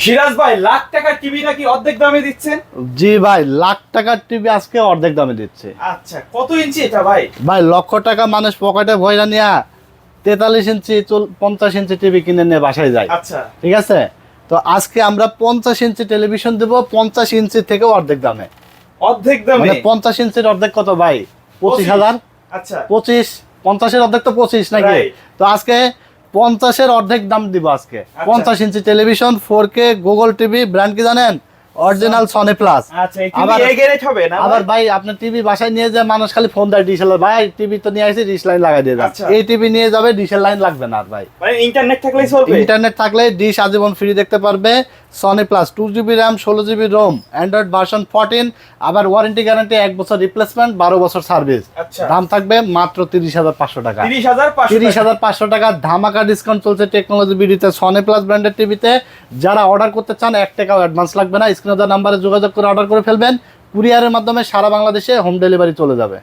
সিরাজ ভাই, লাখ টাকার টিভি নাকি অর্ধেক দামে দিচ্ছেন? জি ভাই, লাখ টাকার টিভি আজকে অর্ধেক দামে দিচ্ছে। আচ্ছা, কত ইঞ্চি এটা ভাই? ভাই লক্ষ টাকা মানুষ পকেটে ভয়রা নিয়া 43 ইঞ্চি 50 ইঞ্চি টিভি কিনে নিয়ে বাসায় যায়। আচ্ছা, ঠিক আছে, তো আজকে আমরা 50 ইঞ্চি টেলিভিশন দেব 50 ইঞ্চি থেকেও অর্ধেক দামে। অর্ধেক দামে মানে 50 ইঞ্চির অর্ধেক কত ভাই? 25,000। আচ্ছা, 25, 50-এর অর্ধেক তো 25 নাকি? Right. তো আজকে 50-এর অর্ধেক দাম দিব আজকে। 50 ইঞ্চি television 4K Google TV, brand কি জানেন? Original Sony plus. আচ্ছা, এই টিভি এই গ্যারেজ হবে না? আবার ভাই আপনার টিভি বাসায় নিয়ে যায় মানুষ খালি ফোন দেয় ডিশেলার, ভাই টিভি তো নিয়ে আসি ডিশ লাইন লাগাই দিয়ে যাচ্ছে। আচ্ছা। এই টিভি নিয়ে যাবে ডিশের লাইন লাগবে না আর ভাই। মানে ইন্টারনেট থাকলেই চলবে? ইন্টারনেট থাকলে ডিশ আজীবন ফ্রি দেখতে পারবে। Sony plus 2GB RAM 16GB ROM, Android version 14, আবার ওয়ারেন্টি গ্যারান্টি 1 বছর রিপ্লেসমেন্ট, 12 বছর সার্ভিস। আচ্ছা, দাম থাকবে মাত্র 30,500 টাকা। 30,500 30,500 টাকা ধামাকা ডিসকাউন্ট চলছে টেকনোলজি বিডিতে সনি প্লাস ব্র্যান্ডের টিভিতে। যারা অর্ডার করতে চান 1 টাকাও অ্যাডভান্স লাগবে না, স্ক্রিনে দেওয়া নাম্বারে যোগাযোগ করে অর্ডার করে ফেলবেন। কুরিয়ারের মাধ্যমে সারা বাংলাদেশে হোম ডেলিভারি চলে যাবে।